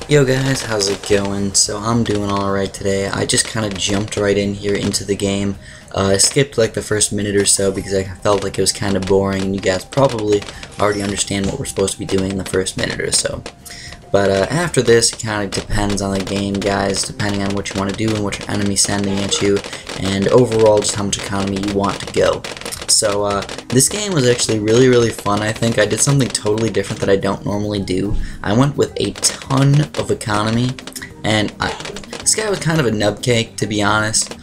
Yo guys, how's it going? So I'm doing alright today. I just kind of jumped right in here into the game. I skipped like the first minute or so because I felt like it was kind of boring and you guys probably already understand what we're supposed to be doing in the first minute or so. But after this, it kind of depends on the game, guys, depending on what you want to do and what your enemy's sending at you, and overall just how much economy you want to go. So this game was actually really fun. I think I did something totally different that I don't normally do. I went with a ton of economy, and this guy was kind of a nubcake, to be honest.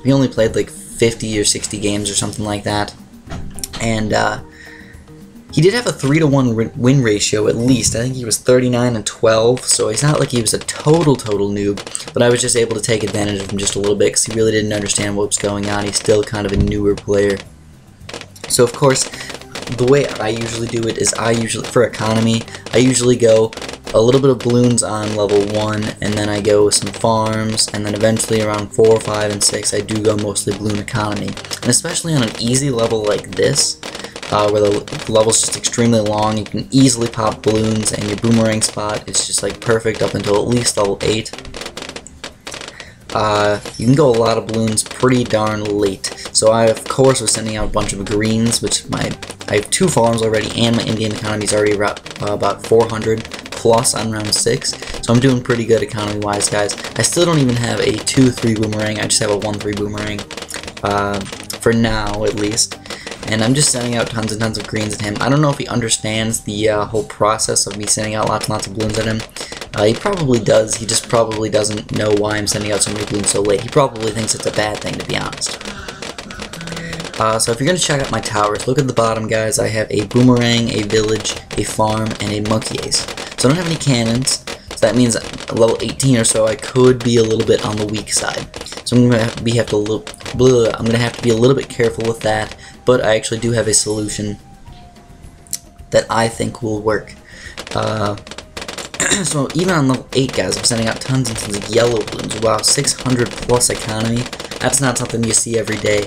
We only played like 50 or 60 games or something like that, and he did have a 3-to-1 win ratio at least. I think he was 39-12, so it's not like he was a total noob, but I was just able to take advantage of him just a little bit because he really didn't understand what was going on. He's still kind of a newer player. So of course, the way I usually do it is for economy, I usually go a little bit of balloons on level 1, and then I go with some farms, and then eventually around 4, 5, and 6 I do go mostly balloon economy. And especially on an easy level like this, where the level's just extremely long, you can easily pop balloons, and your boomerang spot is just like perfect up until at least level 8. You can go a lot of balloons pretty darn late. So I of course was sending out a bunch of greens, which I have 2 farms already, and my Indian economy is already about 400 plus on round 6. So I'm doing pretty good economy wise, guys. I still don't even have a 2-3 boomerang, I just have a 1-3 boomerang, for now at least. And I'm just sending out tons and tons of greens at him. I don't know if he understands the whole process of me sending out lots and lots of balloons at him. He probably does, he just probably doesn't know why I'm sending out so many balloons so late. He probably thinks it's a bad thing, to be honest. So if you're going to check out my towers, look at the bottom, guys. I have a boomerang, a village, a farm, and a monkey ace. So I don't have any cannons, so that means at level 18 or so I could be a little bit on the weak side. So I'm going to have to be a little bit careful with that. But I actually do have a solution that I think will work. So even on level 8, guys, I'm sending out tons and tons of yellow balloons. Wow, 600 plus economy. That's not something you see every day.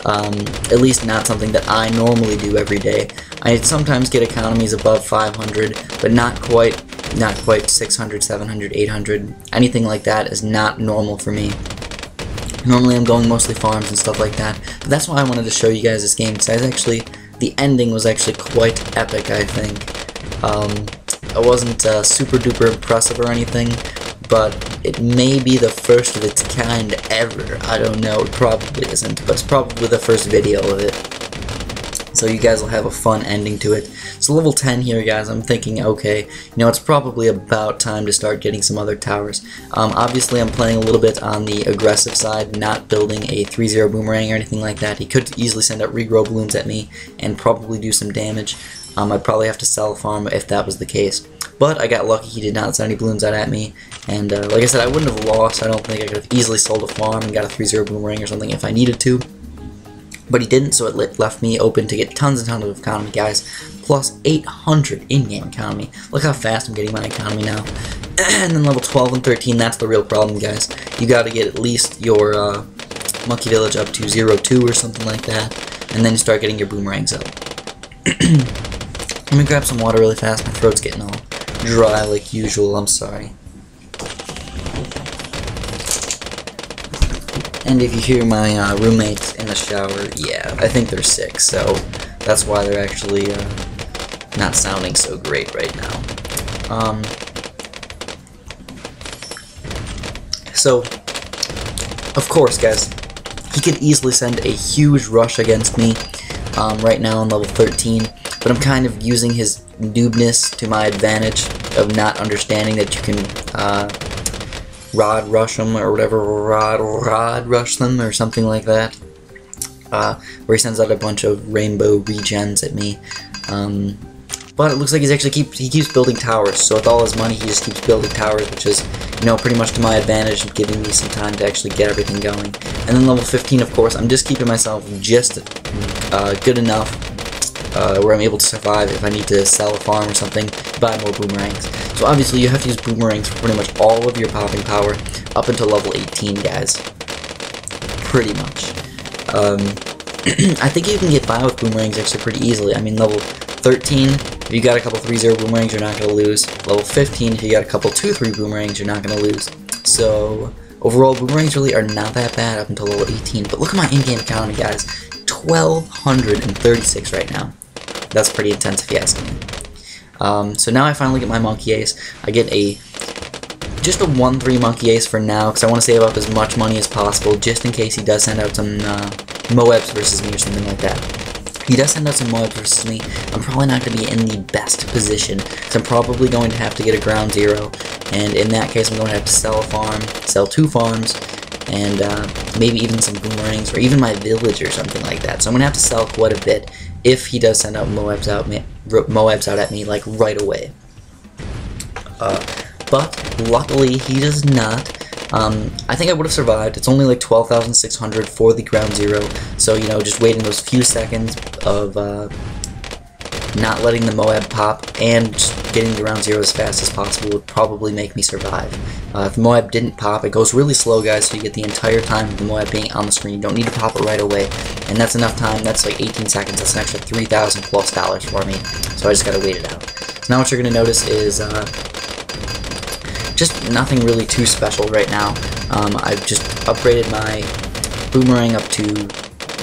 At least not something that I normally do every day. I sometimes get economies above 500, but not quite 600, 700, 800. Anything like that is not normal for me. Normally I'm going mostly farms and stuff like that, but that's why I wanted to show you guys this game, because the ending was actually quite epic, I think. It wasn't super duper impressive or anything, but it may be the first of its kind ever. I don't know, it probably isn't, but it's probably the first video of it. So you guys will have a fun ending to it. So level 10 here, guys, I'm thinking, okay, you know, it's probably about time to start getting some other towers. Obviously, I'm playing a little bit on the aggressive side, not building a 3-0 boomerang or anything like that. He could easily send out regrow balloons at me and probably do some damage. I'd probably have to sell a farm if that was the case. But I got lucky, he did not send any balloons out at me. And like I said, I wouldn't have lost. I don't think I could have easily sold a farm and got a 3-0 boomerang or something if I needed to. But he didn't, so it left me open to get tons and tons of economy, guys. Plus 800 in-game economy. Look how fast I'm getting my economy now. And then level 12 and 13, that's the real problem, guys. You gotta get at least your monkey village up to 0-2 or something like that. And then you start getting your boomerangs up. Let me grab some water really fast. My throat's getting all dry like usual. I'm sorry. And if you hear my roommates in the shower, yeah, I think they're sick, so that's why they're actually not sounding so great right now. So, of course, guys, he could easily send a huge rush against me right now on level 13, but I'm kind of using his noobness to my advantage of not understanding that you can rod rush them or whatever, rod rush them or something like that, where he sends out a bunch of rainbow regens at me. But it looks like he keeps building towers, so with all his money he just keeps building towers, which is, you know, pretty much to my advantage and giving me some time to actually get everything going. And then level 15, of course, I'm just keeping myself just good enough where I'm able to survive if I need to sell a farm or something, buy more boomerangs. So obviously you have to use boomerangs for pretty much all of your popping power up until level 18, guys. Pretty much. I think you can get by with boomerangs actually pretty easily. I mean, level 13, If you got a couple 3-0 boomerangs, you're not going to lose. Level 15, if you got a couple 2-3 boomerangs, you're not going to lose. So, overall, boomerangs really are not that bad up until level 18. But look at my in-game economy, guys. 1,236 right now. That's pretty intense if you ask me. So now I finally get my monkey ace. I get just a 1-3 monkey ace for now, because I want to save up as much money as possible, just in case he does send out some Moabs versus me or something like that. If he does send out some Moabs versus me, I'm probably not going to be in the best position, because I'm probably going to have to get a ground zero, and in that case I'm going to have to sell a farm, sell 2 farms, and maybe even some boomerangs, or even my village or something like that. So I'm going to have to sell quite a bit if he does send out Moabs out at me, like, right away. But luckily he does not. I think I would have survived. It's only like 12,600 for the ground zero, so you know, just waiting those few seconds of not letting the Moab pop and just getting the ground zero as fast as possible would probably make me survive. If the Moab didn't pop, it goes really slow, guys, so you get the entire time of the Moab being on the screen. You don't need to pop it right away, and that's enough time. That's like 18 seconds. That's an extra $3,000 plus for me, so I just gotta wait it out. So now what you're gonna notice is just nothing really too special right now. I've just upgraded my boomerang up to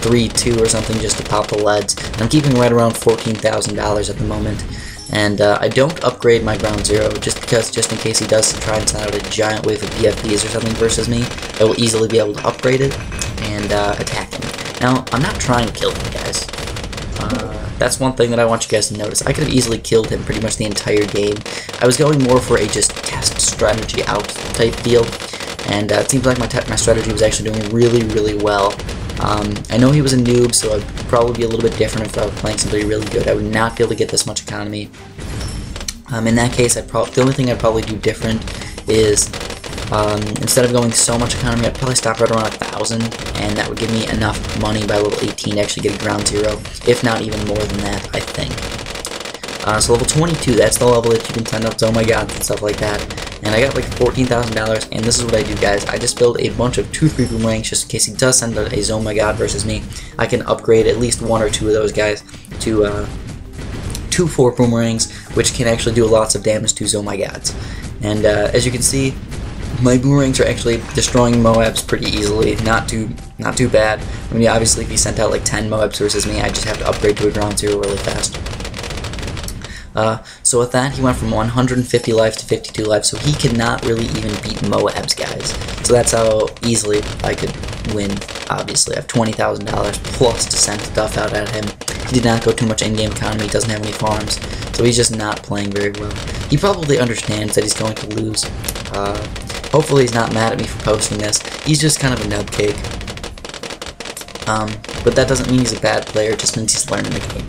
3-2 or something just to pop the leads. And I'm keeping right around $14,000 at the moment. And I don't upgrade my ground zero just because, just in case he does try and send out a giant wave of BFBs or something versus me, I will easily be able to upgrade it and attack him. Now, I'm not trying to kill him, guys. That's one thing that I want you guys to notice. I could have easily killed him pretty much the entire game. I was going more for a just test strategy out type deal, and it seems like my strategy was actually doing really, really well. I know he was a noob, so I'd probably be a little bit different if I was playing somebody really good. I would not be able to get this much economy. In that case, the only thing I'd probably do different is instead of going so much economy, I'd probably stop right around 1,000, and that would give me enough money by level 18 to actually get a ground zero, if not even more than that, I think. So level 22, that's the level that you can send up to Oh-My-God and stuff like that. And I got like $14,000, and this is what I do, guys. I just build a bunch of 2-3 boomerangs just in case he does send out a Oh-My-God versus me. I can upgrade at least 1 or 2 of those guys to 2-4 boomerangs, which can actually do lots of damage to Oh-My-Gods. And as you can see, my boomerangs are actually destroying Moabs pretty easily. Not too bad. I mean, obviously, if he sent out like 10 Moabs versus me, I just have to upgrade to a ground zero really fast. So with that, he went from 150 life to 52 life, so he cannot really even beat Moabs, guys. So that's how easily I could win, obviously. I have $20,000 plus to send stuff out at him. He did not go too much in-game economy, he doesn't have any farms, so he's just not playing very well. He probably understands that he's going to lose. Hopefully he's not mad at me for posting this. He's just kind of a nub cake. But that doesn't mean he's a bad player, it just means he's learning the game.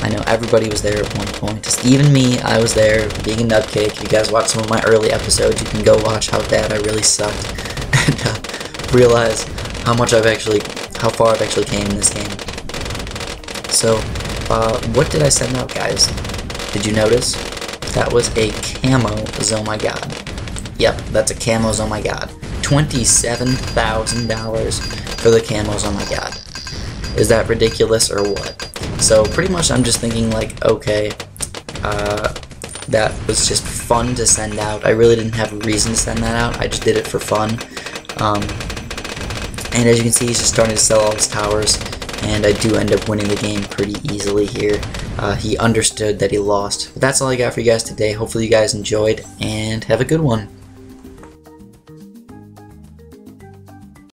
I know everybody was there at one point. Just even me, I was there, being a nub cake. If you guys watch some of my early episodes, you can go watch how bad I really sucked and realize how far I've actually came in this game. So, what did I send out, guys? Did you notice? That was a camo Oh-My-God. Yep, that's a camo Oh-My-God. $27,000 for the camos Oh-My-God. Is that ridiculous or what? So pretty much I'm just thinking like, okay, that was just fun to send out. I really didn't have a reason to send that out. I just did it for fun. And as you can see, he's just starting to sell all his towers, and I do end up winning the game pretty easily here. He understood that he lost. But that's all I got for you guys today. Hopefully you guys enjoyed, and have a good one.